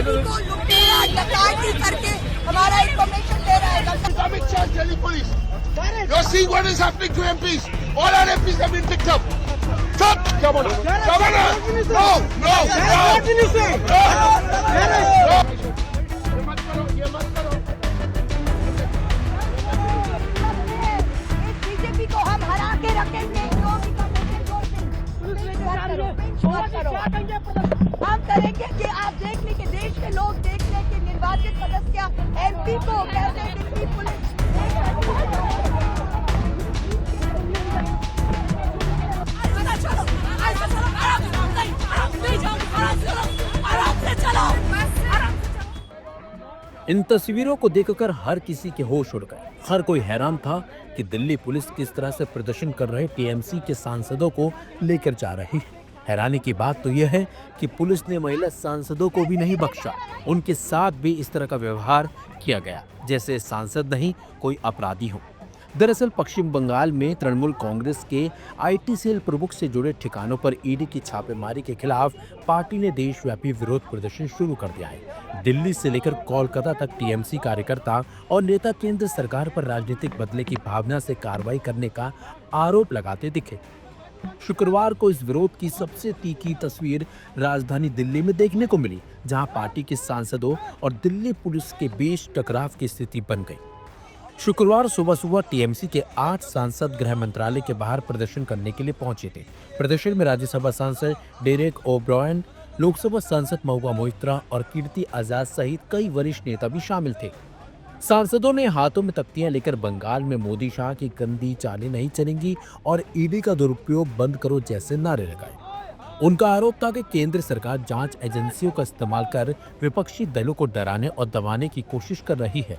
को लुटेरा डकैती करके हमारा इंफॉर्मेशन ले रहा है। Amit Shah is Delhi police. You're seeing what is happening to MPs. All our MPs have been picked up. Stop! Come on. Come on. No. No. ये मत करो। बीजेपी को हम हरा के रखेंगे। हम करेंगे कि आप देख लें कि देश के लोग देख लें कि निर्वाचित सदस्य एमपी को कैसे दिल्ली पुलिस इन तस्वीरों को देखकर हर किसी के होश उड़ गए। हर कोई हैरान था कि दिल्ली पुलिस किस तरह से प्रदर्शन कर रहे टीएमसी के सांसदों को लेकर जा रही है। हैरानी की बात तो यह है कि पुलिस ने महिला सांसदों को भी नहीं बख्शा। उनके साथ भी इस तरह का व्यवहार किया गया जैसे सांसद नहीं कोई अपराधी हो। दरअसल पश्चिम बंगाल में तृणमूल कांग्रेस के आईटी सेल प्रमुख से जुड़े ठिकानों पर ईडी की छापेमारी के खिलाफ पार्टी ने देशव्यापी विरोध प्रदर्शन शुरू कर दिया है। दिल्ली से लेकर कोलकाता तक टीएमसी कार्यकर्ता और नेता केंद्र सरकार पर राजनीतिक बदले की भावना से कार्रवाई करने का आरोप लगाते दिखे। शुक्रवार को इस विरोध की सबसे तीखी तस्वीर राजधानी दिल्ली में देखने को मिली, जहां पार्टी के सांसदों और दिल्ली पुलिस के बीच टकराव की स्थिति बन गई। शुक्रवार सुबह टीएमसी के 8 सांसद गृह मंत्रालय के बाहर प्रदर्शन करने के लिए पहुंचे थे। प्रदर्शन में राज्यसभा सांसद डेरेक ओब्रायन, लोकसभा सांसद महुआ मोइत्रा और कीर्ति आजाद सहित कई वरिष्ठ नेता भी शामिल थे। सांसदों ने हाथों में तख्तियां लेकर बंगाल में मोदी शाह की गंदी चालें नहीं चलेंगी और ईडी का दुरुपयोग बंद करो जैसे नारे लगाए। उनका आरोप था कि केंद्र सरकार जांच एजेंसियों का इस्तेमाल कर विपक्षी दलों को डराने और दबाने की कोशिश कर रही है।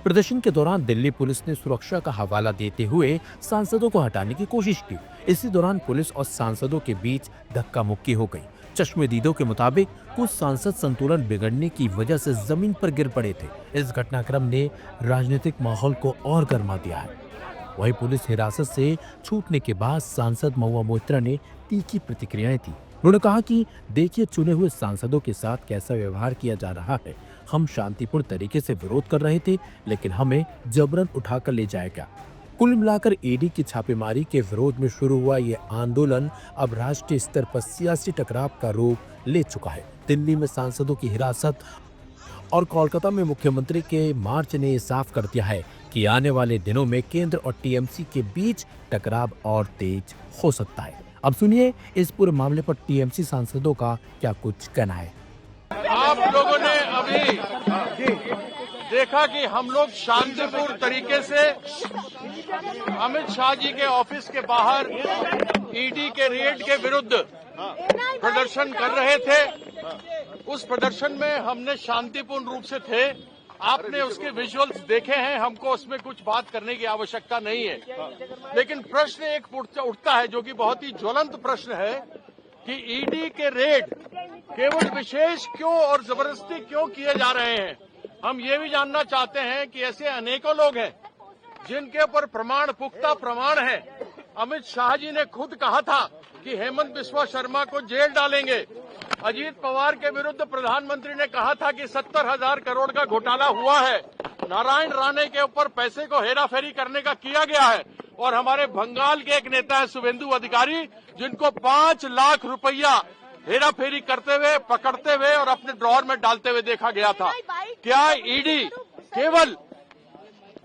प्रदर्शन के दौरान दिल्ली पुलिस ने सुरक्षा का हवाला देते हुए सांसदों को हटाने की कोशिश की। इसी दौरान पुलिस और सांसदों के बीच धक्का मुक्की हो गई। चश्मदीदों के मुताबिक कुछ सांसद संतुलन बिगड़ने की वजह से जमीन पर गिर पड़े थे। इस घटनाक्रम ने राजनीतिक माहौल को और गर्मा दिया है। वहीं पुलिस हिरासत से छूटने के बाद सांसद महुआ मोइत्रा ने तीखी प्रतिक्रियाएं दी। उन्होंने कहा कि देखिए चुने हुए सांसदों के साथ कैसा व्यवहार किया जा रहा है। हम शांतिपूर्ण तरीके से विरोध कर रहे थे, लेकिन हमें जबरन उठाकर ले जाया गया। कुल मिलाकर ईडी की छापेमारी के विरोध में शुरू हुआ ये आंदोलन अब राष्ट्रीय स्तर पर सियासी टकराव का रूप ले चुका है। दिल्ली में सांसदों की हिरासत और कोलकाता में मुख्यमंत्री के मार्च ने ये साफ कर दिया है कि आने वाले दिनों में केंद्र और टीएमसी के बीच टकराव और तेज हो सकता है। अब सुनिए इस पूरे मामले पर टीएमसी सांसदों का क्या कुछ कहना है। आप लोगों ने अभी देखा कि हम लोग शांतिपूर्ण तरीके से अमित शाह जी के ऑफिस के बाहर ईडी के रेड के विरुद्ध प्रदर्शन कर रहे थे। उस प्रदर्शन में हमने शांतिपूर्ण रूप से थे। आपने उसके विजुअल्स देखे हैं, हमको उसमें कुछ बात करने की आवश्यकता नहीं है। लेकिन प्रश्न एक उठता है जो कि बहुत ही ज्वलंत प्रश्न है कि ईडी के रेड केवल विशेष क्यों और जबरदस्ती क्यों किए जा रहे हैं। हम ये भी जानना चाहते हैं कि ऐसे अनेकों लोग हैं जिनके ऊपर पुख्ता प्रमाण है। अमित शाह जी ने खुद कहा था कि हेमंत बिस्वा शर्मा को जेल डालेंगे। अजीत पवार के विरुद्ध प्रधानमंत्री ने कहा था कि 70,000 करोड़ का घोटाला हुआ है। नारायण राणे के ऊपर पैसे को हेराफेरी करने का किया गया है। और हमारे बंगाल के एक नेता है शुभेंदु अधिकारी, जिनको 5 लाख रुपया हेराफेरी करते हुए, पकड़ते हुए और अपने ड्रॉअर में डालते हुए देखा गया था। क्या ईडी केवल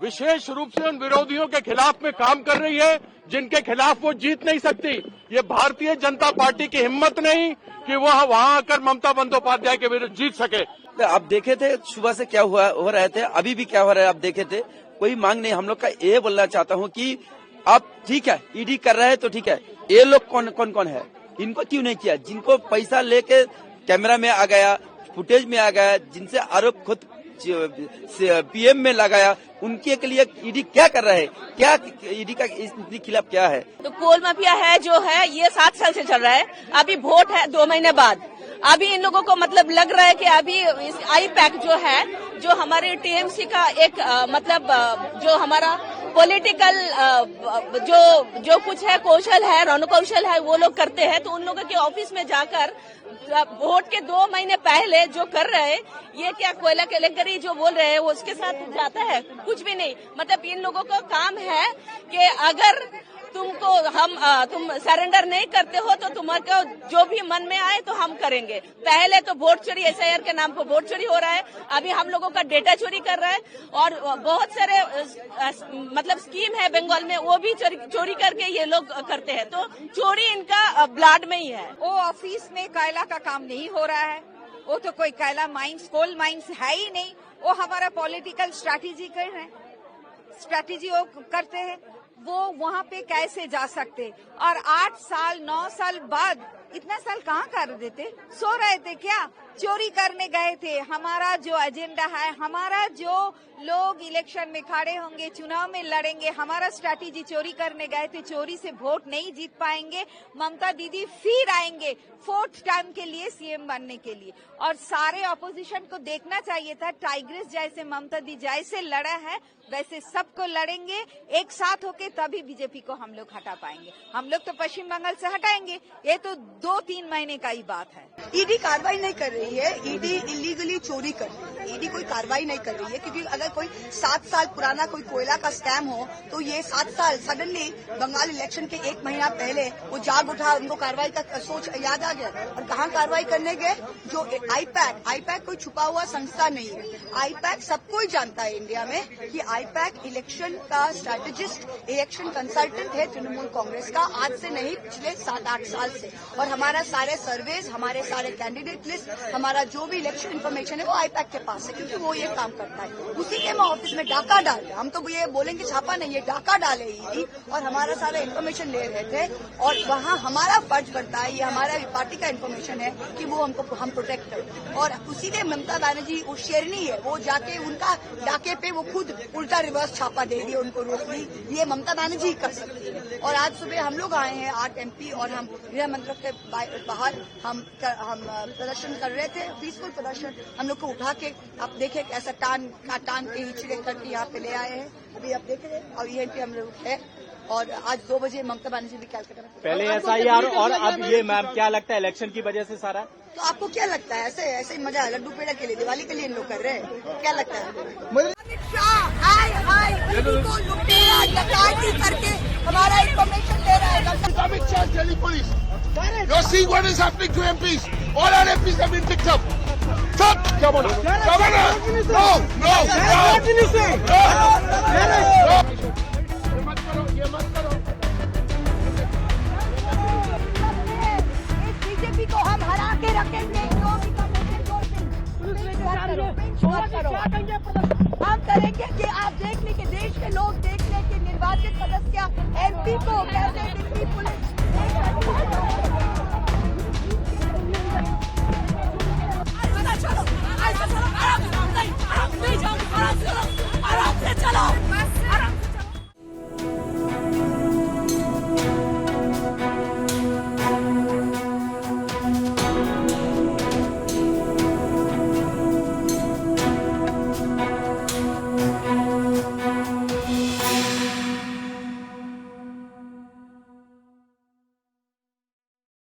विशेष रूप से उन विरोधियों के खिलाफ में काम कर रही है जिनके खिलाफ वो जीत नहीं सकती? ये भारतीय जनता पार्टी की हिम्मत नहीं कि वह वहां आकर ममता बंदोपाध्याय के विरुद्ध जीत सके। आप देखे थे सुबह से क्या हो रहे थे, अभी भी क्या हो रहा है आप देखे थे। कोई मांग नहीं। हम लोग का ये बोलना चाहता हूँ कि आप ठीक है ईडी कर रहे हैं तो ठीक है, ये लोग कौन है, इनको क्यों नहीं किया? जिनको पैसा लेके कैमरा में आ गया, फुटेज में आ गया, जिनसे आरोप खुद पीएम में लगाया, उनके के लिए ईडी क्या कर रहा है? क्या ईडी का इसके खिलाफ क्या है? तो कोल माफिया है जो है ये 7 साल से चल रहा है। अभी वोट है 2 महीने बाद। अभी इन लोगों को मतलब लग रहा है कि अभी आई पैक जो है, जो हमारे टीएमसी का एक जो हमारा पॉलिटिकल जो कुछ है कौशल है रणकौशल है वो लोग करते हैं। तो उन लोगों के ऑफिस में जाकर वोट के 2 महीने पहले जो कर रहे हैं ये क्या कोयला केलेंकरी जो बोल रहे हैं वो उसके साथ जाता है? कुछ भी नहीं। मतलब इन लोगों का काम है कि अगर तुम सरेंडर नहीं करते हो तो तुम्हारे जो भी मन में आए तो हम करेंगे। पहले तो वोट चोरी SIR के नाम पर वोट चोरी हो रहा है, अभी हम लोगों का डेटा चोरी कर रहा है और बहुत सारे मतलब स्कीम है बंगाल में वो भी चोरी करके ये लोग करते हैं। तो चोरी इनका ब्लड में ही है। वो ऑफिस में कोयला का काम नहीं हो रहा है, वो तो कोई कोयला माइंस कोल माइंस है ही नहीं। वो हमारा पॉलिटिकल स्ट्रैटेजी कर रहे हैं, स्ट्रैटेजी वो करते हैं। वो वहाँ पे कैसे जा सकते? और 8 साल 9 साल बाद इतना साल कहाँ कर देते? सो रहे थे क्या? चोरी करने गए थे। हमारा जो एजेंडा है, हमारा जो लोग इलेक्शन में खड़े होंगे, चुनाव में लड़ेंगे, हमारा स्ट्रैटेजी चोरी करने गए थे। चोरी से वोट नहीं जीत पाएंगे। ममता दीदी फिर आएंगे 4th टाइम के लिए सीएम बनने के लिए। और सारे ऑपोजिशन को देखना चाहिए था, टाइग्रेस जैसे ममता दी जैसे लड़ा है वैसे सबको लड़ेंगे एक साथ होके, तभी बीजेपी को हम लोग हटा पाएंगे। हम लोग तो पश्चिम बंगाल से हटाएंगे, ये तो 2-3 महीने का ही बात है। ईडी कार्रवाई नहीं कर रही है, ईडी इलीगली चोरी कर रही है। ईडी कोई कार्रवाई नहीं कर रही है क्योंकि अगर कोई 7 साल पुराना कोई कोयला का स्कैम हो तो ये 7 साल सडनली बंगाल इलेक्शन के 1 महीना पहले वो जाग उठा, उनको कार्रवाई का सोच याद आ गया। और कहाँ कार्रवाई करने गए? जो आईपैक कोई छुपा हुआ संस्था नहीं है। आईपैक सब कोई जानता है इंडिया में कि आईपैक इलेक्शन का स्ट्रैटेजिस्ट, इलेक्शन कंसल्टेंट है तृणमूल कांग्रेस का, आज से नहीं पिछले 7-8 साल से। और हमारा सारे सर्वेज, हमारे सारे कैंडिडेट लिस्ट, हमारा जो भी इलेक्शन इन्फॉर्मेशन है वो आईपैक के पास है क्योंकि वो ये काम करता है। उसी के ऑफिस में डाका डाले, हम तो ये बोलेंगे छापा नहीं है, डाका डाले ईडी और हमारा सारा इन्फॉर्मेशन ले रहे थे। और वहाँ हमारा फर्ज बनता है, ये हमारा पार्टी का इन्फॉर्मेशन है कि वो हम प्रोटेक्ट करें। और उसी ने ममता बनर्जी वो शेरनी है, वो जाके उनका डाके पे वो खुद उल्टा रिवर्स छापा दे दिया, उनको रोक दी। ये ममता बनर्जी ही कर सकती है। और आज सुबह हम लोग आए हैं 8 MP और हम गृह मंत्री के बाहर हम प्रदर्शन कर रहे थे, पीसफुल प्रदर्शन। हम लोग को उठा के आप देखे ऐसा टान के हिचड़े करके यहाँ पे ले आए हैं। अभी आप देख रहे हैं और यहीं पे हम लोग है। और आज 2 बजे ममता बनर्जी भी कैलकाटा में। पहले SIR और अब ये मैम क्या लगता है इलेक्शन की वजह से सारा? तो आपको क्या लगता है? ऐसे ही मजा है लड्डू पेड़ा के लिए, दिवाली के लिए इन लोग कर रहे हैं, क्या लगता है? हमारा इन्फॉर्मेशन दे रहा है। Amit Shah is telling police. You're seeing what is happening to MPs. All our MPs have been picked up. Stop! Governor! Governor! No! No! ये मत करो। इस बीजेपी को हम हरा के रखेंगे। हम करेंगे कि आप देख लें कि देश के लोग देख लें कि निर्वाचित सदस्य MP को कैसे